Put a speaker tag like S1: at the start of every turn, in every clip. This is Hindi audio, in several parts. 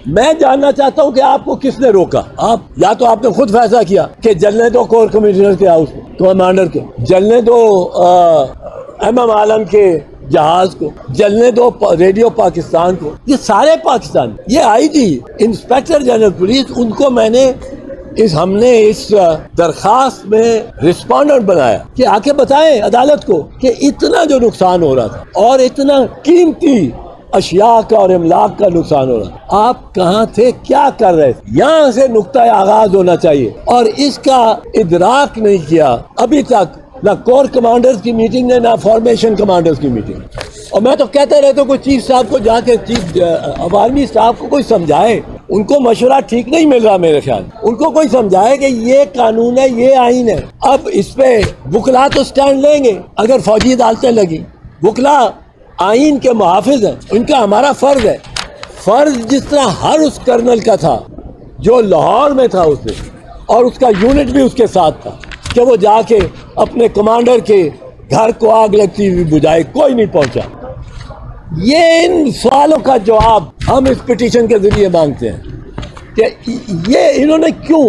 S1: मैं जानना चाहता हूं कि आपको किसने रोका। आप या तो आपने खुद फैसला किया कि जलने दो कोर कमिश्नर के हाउस को, कमांडर के, जलने दो MM आलम के जहाज को, जलने दो रेडियो पाकिस्तान को, ये सारे पाकिस्तान, ये IG इंस्पेक्टर जनरल पुलिस, उनको हमने इस दरखास्त में रिस्पोंडेंट बनाया कि आके बताएं अदालत को कि इतना जो नुकसान हो रहा था और इतना कीमती अशिया का और इमलाक का नुकसान हो रहा, आप कहाँ थे, क्या कर रहे थे। यहाँ से नुक्ता आगाज होना चाहिए और इसका इदराक नहीं किया अभी तक ना कोर कमांडर्स की मीटिंग ने, ना फॉर्मेशन कमांडर्स की मीटिंग। और मैं तो कहता रहता हूँ कोई चीफ साहब को जाके, चीफ आर्मी स्टाफ को कोई समझाए, उनको मशवरा ठीक नहीं मिल रहा मेरे ख्याल, उनको कोई समझाए कि ये कानून है, ये आइन है। अब इस पे वकला तो स्टैंड लेंगे अगर फौजी अदालतें लगी, वकला आइन के मुहाफिज हैं, उनका हमारा फर्ज है। फर्ज जिस तरह हर उस कर्नल का था जो लाहौर में था उसने, और उसका यूनिट भी उसके साथ था कि वो जाके अपने कमांडर के घर को आग लगती हुई बुझाए, कोई नहीं पहुंचा। ये इन सवालों का जवाब हम इस पिटीशन के जरिए मांगते हैं कि ये इन्होंने क्यों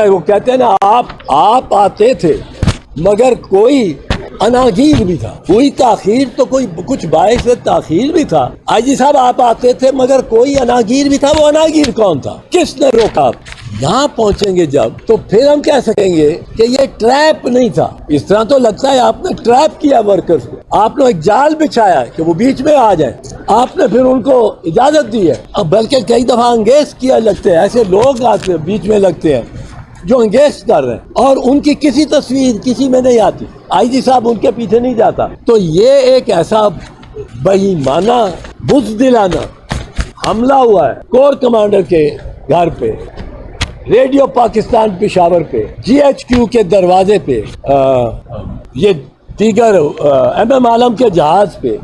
S1: वो कहते हैं ना, आप आते थे मगर कोई अनागीर भी था, कोई ताखीर तो कोई कुछ बाइस ताखीर भी था। IG साहब आप आते थे मगर कोई अनागीर भी था, वो अनागीर कौन था, किसने रोका। यहाँ पहुंचेंगे जब तो फिर हम कह सकेंगे कि ये ट्रैप नहीं था। इस तरह तो लगता है आपने ट्रैप किया वर्कर्स को, आपने एक जाल बिछाया है कि वो बीच में आ जाए, आपने फिर उनको इजाजत दी है। अब बल्कि कई दफा अंगेज किया लगते हैं, ऐसे लोग आते बीच में लगते हैं जो अंगेज कर रहे हैं और उनकी किसी तस्वीर किसी में नहीं आती, IG साहब उनके पीछे नहीं जाता। तो ये एक ऐसा बेईमाना बुज़दिलाना हमला हुआ है कोर कमांडर के घर पे, रेडियो पाकिस्तान पेशावर पे, GHQ के दरवाजे पे, ये दीगर MM आलम के जहाज पे,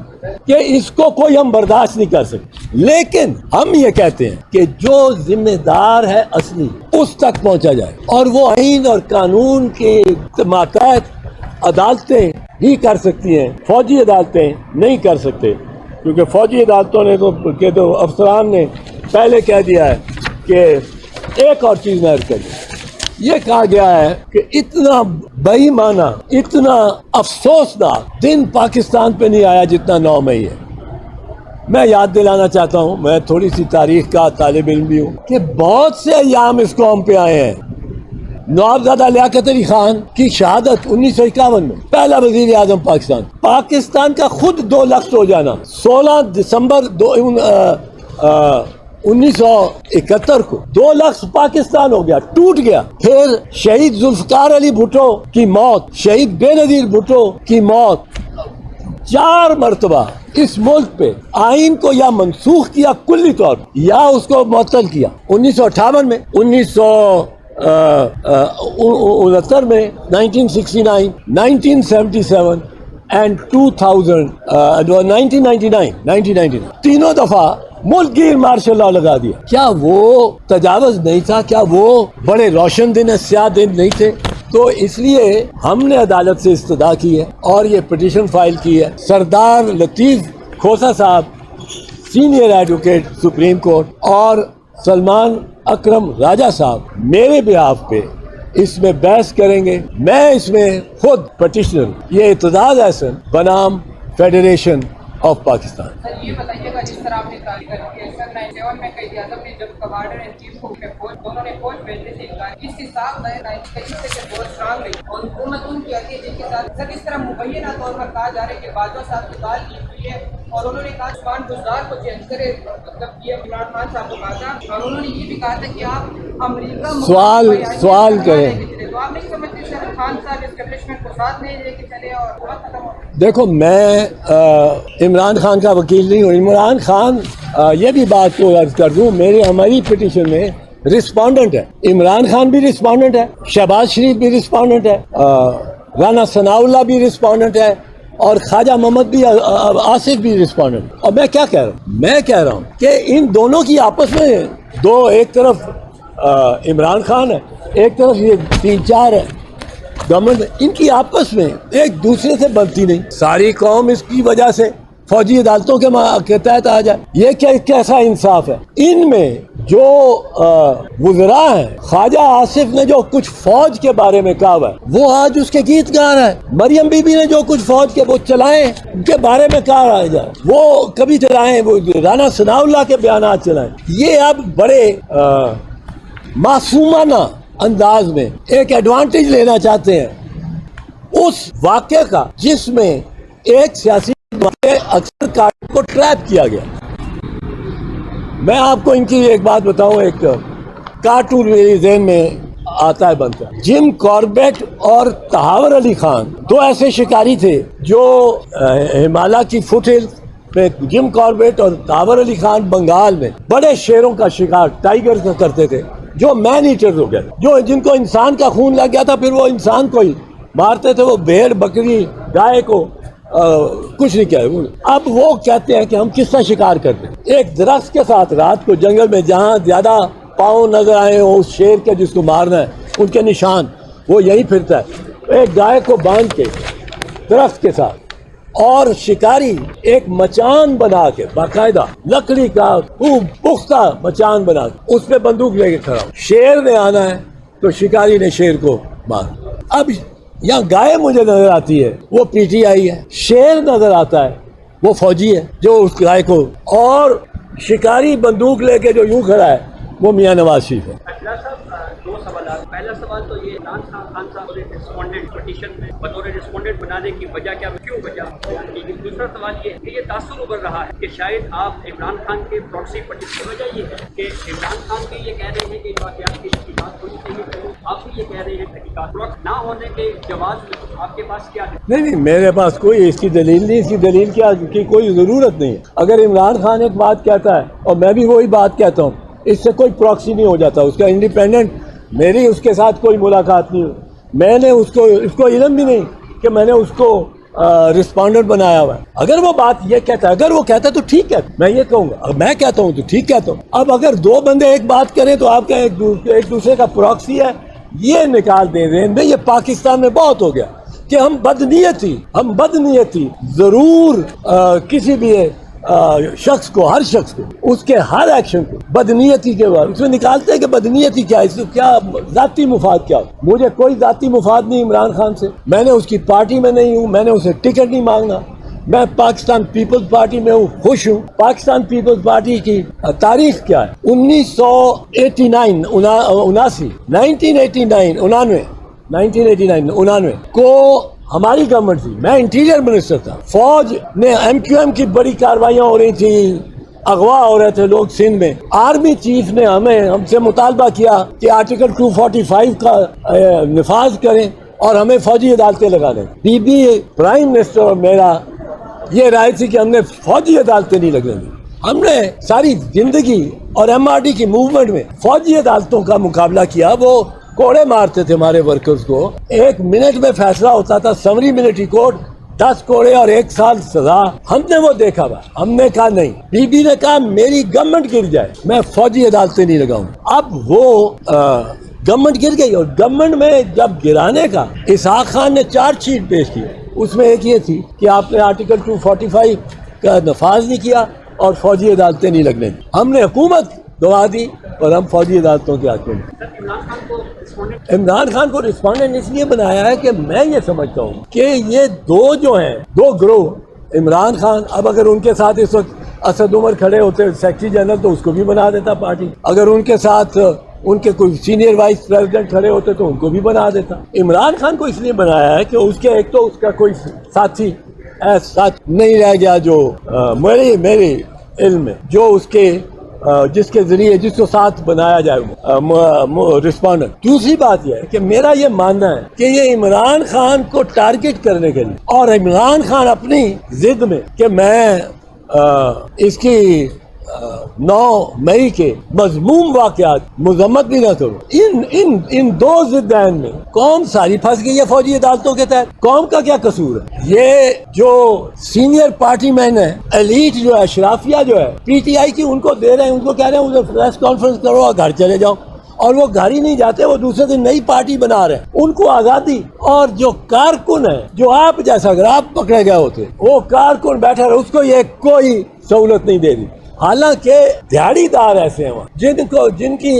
S1: कि इसको कोई हम बर्दाश्त नहीं कर सकते। लेकिन हम ये कहते हैं कि जो जिम्मेदार है असली उस तक पहुंचा जाए और वो आइन और कानून के मातहत अदालतें ही कर सकती हैं, फौजी अदालतें नहीं कर सकते, क्योंकि फौजी अदालतों ने तो अफसरान ने पहले कह दिया है कि एक और चीज नहर कर, ये कहा गया है कि इतना बेईमाना, इतना अफसोसनाक दिन पाकिस्तान पे नहीं आया जितना 9 मई है। मैं याद दिलाना चाहता हूँ, मैं थोड़ी सी तारीख का तालिब इल्म भी हूँ, कि बहुत से अयाम इस कौम पे आए हैं। नवाबजादा लियाकत अली खान की शहादत 1951 में, पहला वजीर आजम पाकिस्तान का खुद 2 लाख हो जाना 16 दिसंबर 1971 को 2 लाख पाकिस्तान हो गया, टूट गया। फिर शहीद जुल्फकार अली भुट्टो की मौत, शहीद बेनजीर भुट्टो की मौत, 4 मरतबा इस मुल्क पे आइन को या मनसूख किया कुल्ली तौर पर या उसको मुअत्तल किया। 1958 में, 1969 में, 1969, 1977 एंड 1999 तीनों दफा मुल्क गिर मार्शल लॉ लगा दिया। क्या वो तजावुज नहीं था? क्या वो बड़े रोशन दिन, स्याह दिन नहीं थे? तो इसलिए हमने अदालत से इस्तदा की है और ये पिटीशन फाइल की है। सरदार लतीफ़ खोसा साहब, सीनियर एडवोकेट सुप्रीम कोर्ट, और सलमान अकरम राजा साहब मेरे बिहाफ पे इसमें बहस करेंगे। मैं इसमें खुद पिटिशनर, ये इत्तेदाद एहसन बनाम फेडरेशन ऑफ पाकिस्तान।
S2: सर ये बताइएगा, जिस तरह आपने कहा कि सर 97 में कई आजम ने जब कमांडर इन चीफ को दोनों ने फौज भेजने से इनकार, इसके साथ 93 से बहुत स्ट्रांग रही और हुकूमत उनकी आती है जिनके साथ सर इस तरह मुबैना तौर पर कहा जा रहा है कि बाजवा साहब की बात की हुई है और उन्होंने कहा उस्मान गुजार को चेंज करे, मतलब ये इमरान खान साहब को कहा था और उन्होंने ये भी कहा था कि आप अमरीका
S1: सवाल करें।
S2: तो आप नहीं समझते सर खान साहब एस्टेब्लिशमेंट को साथ नहीं लेके चले और पूरा खत्म हो?
S1: देखो, मैं इमरान खान का वकील नहीं हूँ। इमरान खान, ये भी बात को अर्ज कर दूँ, हमारी पिटीशन में रिस्पोंडेंट है। इमरान खान भी रिस्पोंडेंट है, शहबाज शरीफ भी रिस्पोंडेंट है, राना सनाउल्लाह भी रिस्पोंडेंट है और ख्वाजा मोहम्मद भी, आसिफ भी रिस्पोंडेंट। और मैं क्या कह रहा हूँ? मैं कह रहा हूँ कि इन दोनों की आपस में दो, एक तरफ इमरान खान है, एक तरफ ये 3-4 है गवर्नमेंट, इनकी आपस में एक दूसरे से बनती नहीं। सारी कौम इसकी वजह से फौजी अदालतों के तहत आ जाए। ये कैसा इंसाफ है? इनमें जो वुज़रा हैं, ख्वाजा आसिफ ने जो कुछ फौज के बारे में कहा हुआ है वो आज उसके गीत गा रहा है। मरियम बीबी ने जो कुछ फौज के वो चलाए उनके बारे में कहा रहा है, वो कभी चलाए, वो राना सनाउल्लाह के बयान चलाए। ये अब बड़े मासूमाना अंदाज में एक एडवांटेज लेना चाहते हैं उस वाक़े का जिसमें एक सियासी अक्सर कार्ड को ट्रैप किया गया। मैं आपको इनकी एक बात बताऊं, एक कार्टून मेरे ज़हन में आता है बनता है। जिम कॉर्बेट और तहावर अली खान दो ऐसे शिकारी थे जो हिमालय की फुटहिल पे जिम कॉर्बेट और तहावर अली खान बंगाल में बड़े शेरों का शिकार टाइगर का करते थे, जो मैन ईटर्स हो गए, जो जिनको इंसान का खून लग गया था फिर वो इंसान को ही मारते थे। वो भेड़ बकरी गाय को कुछ नहीं कहे। अब वो कहते हैं कि हम किसका शिकार करते हैं? एक दरख्त के साथ रात को जंगल में जहाँ ज्यादा पाँव नजर आए हो उस शेर के जिसको मारना है उनके निशान, वो यही फिरता है। एक गाय को बांध के दरख्त के साथ और शिकारी एक मचान बना के बाकायदा लकड़ी का खूब पुख्ता मचान बना के उस पे बंदूक लेके खड़ा, शेर ने आना है तो शिकारी ने शेर को मार। अब यहाँ गाय मुझे नजर आती है वो पीटीआई है, शेर नजर आता है वो फौजी है जो उस गाय को, और शिकारी बंदूक लेके जो यूं खड़ा है वो मियां नवाज शरीफ है।
S3: दो सवाल। पहला सवाल तो ये इमरान खान साहब ने रिस्पोंडेंट पिटीशन में बतौर रिस्पोंडेंट बनाने की वजह क्या, क्यों वजह? लेकिन दूसरा सवाल ये कि ये तासुर उभर रहा है कि शायद आप इमरान खान के प्रॉक्सी पिटीशन की वजह ये है कि इमरान खान भी ये कह रहे हैं कि वाक़यात की तहकीकात होनी चाहिए, आप भी ये कह रहे हैं तहकीकात प्रॉक्स ना होने के जवाब में आपके पास क्या है?
S1: नहीं, मेरे पास कोई इसकी दलील नहीं, इसकी दलील क्या की कोई ज़रूरत नहीं है। अगर इमरान खान एक बात कहता है और मैं भी वही बात कहता हूँ, इससे कोई प्रॉक्सी नहीं हो जाता, उसका इंडिपेंडेंट मेरी उसके साथ कोई मुलाकात नहीं हुई, मैंने उसको इल्म भी नहीं कि मैंने उसको रिस्पॉन्डेंट बनाया हुआ है। अगर वो बात ये कहता है, अगर वो कहता है तो ठीक है, मैं ये कहूँगा, अब मैं कहता हूँ तो ठीक कहता हूँ। अब अगर दो बंदे एक बात करें तो आपका एक दूसरे का प्रॉक्सी है, ये निकाल दे रहे हैं। ये पाकिस्तान में बहुत हो गया कि हम बदनीयती ज़रूर किसी भी शख्स को, हर शख्स को, उसके हर एक्शन को बदनीयती के बाद उसमें निकालते हैं कि बदनीयती क्या है, इसमें क्या जाती मुफाद क्या। मुझे कोई जाती मुफाद नहीं इमरान खान से, मैंने उसकी पार्टी में नहीं हूँ, मैंने उसे टिकट नहीं मांगना, मैं पाकिस्तान पीपल्स पार्टी में हूँ, खुश हूँ। पाकिस्तान पीपल्स पार्टी की तारीख क्या है? 1989 को हमारी गवर्नमेंट थी, मैं इंटीरियर मिनिस्टर था, फौज ने एमक्यूएम की बड़ी कार्रवाइयां हो रही थी, अगवा हो रहे थे लोग सिंध में। आर्मी चीफ ने हमसे मुतालबा किया कि आर्टिकल 245 का निफाज करें और हमें फौजी अदालतें लगा दें। बीबी प्राइम मिनिस्टर और मेरा ये राय थी कि हमने फौजी अदालतें नहीं लगेंगी। हमने सारी जिंदगी और एमआरडी की मूवमेंट में फौजी अदालतों का मुकाबला किया। वो कोड़े मारते थे हमारे वर्कर्स को, 1 मिनट में फैसला होता था, समरी मिलिट्री कोर्ट, 10 कोड़े और 1 साल सजा। हमने वो देखा हुआ, हमने कहा नहीं। बीबी ने कहा मेरी गवर्नमेंट गिर जाए, मैं फौजी अदालतें नहीं लगाऊंगा। अब वो गवर्नमेंट गिर गई, और गवर्नमेंट में जब गिराने का इसहाक खान ने चार्जशीट पेश की, उसमें एक ये थी कि आपने आर्टिकल 245 का नफाज नहीं किया और फौजी अदालतें नहीं लगने दी। हमने हुकूमत गवा दी और हम फौजी अदालतों के आगे। इमरान खान को रिस्पॉन्डेंट इसलिए बनाया है कि मैं ये समझता हूँ कि ये दो जो हैं, दो ग्रोह, इमरान खान, अब अगर उनके साथ इस वक्त असद उमर खड़े होते सेक्रेटरी जनरल तो उसको भी बना देता पार्टी, अगर उनके साथ उनके कोई सीनियर वाइस प्रेसिडेंट खड़े होते तो उनको भी बना देता। इमरान खान को इसलिए बनाया है कि उसके एक तो उसका कोई साथी ऐसा नहीं रह गया जो मेरे इल्म में जो उसके जिसके जरिए जिसको साथ बनाया जाए रिस्पॉन्डेंट। दूसरी बात यह है कि मेरा ये मानना है कि ये इमरान खान को टारगेट करने के लिए, और इमरान खान अपनी जिद में कि मैं इसकी 9 मई के मजमूम वाकयात मजम्मत भी न करूं, इन दो जिद्दैन में कौम सारी फंस गई है फौजी अदालतों के तहत। कौम का क्या कसूर है? ये जो सीनियर पार्टी मैन है, एलीट जो है, अशराफिया जो है पीटीआई की, उनको दे रहे हैं, उनको कह रहे हैं उसे प्रेस कॉन्फ्रेंस करो और घर चले जाओ, और वो घर ही नहीं जाते, वो दूसरे दिन नई पार्टी बना रहे हैं। उनको आजादी। और जो कारकुन है, जो आप जैसा, अगर आप पकड़े गए होते, वो कारकुन बैठा रहे, उसको ये कोई सहूलत नहीं दे दी। हालांकि दिहाड़ीदार ऐसे हैं जिनकी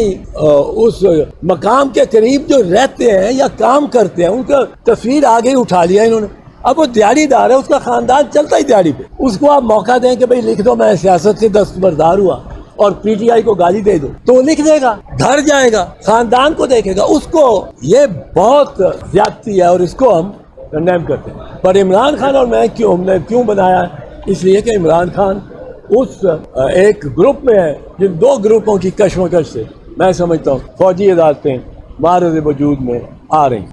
S1: उस मकाम के करीब जो रहते हैं या काम करते हैं, उनका तस्वीर आगे ही उठा लिया इन्होंने। अब वो दिहाड़ीदार है, उसका खानदान चलता ही दिहाड़ी पे, उसको आप मौका दें कि भाई लिख दो मैं सियासत से दस्तबरदार हुआ और पीटीआई को गाली दे दो, तो लिख देगा, घर जाएगा, खानदान को देखेगा। उसको ये बहुत ज्यादती है और इसको हम कंडेम करते हैं। पर इमरान खान और मैं क्यों बनाया, इसलिए कि इमरान खान उस एक ग्रुप में है जिन दो ग्रुपों की कश्मकश से मैं समझता हूँ फौजी अदालतें मारज़ वजूद में आ रही।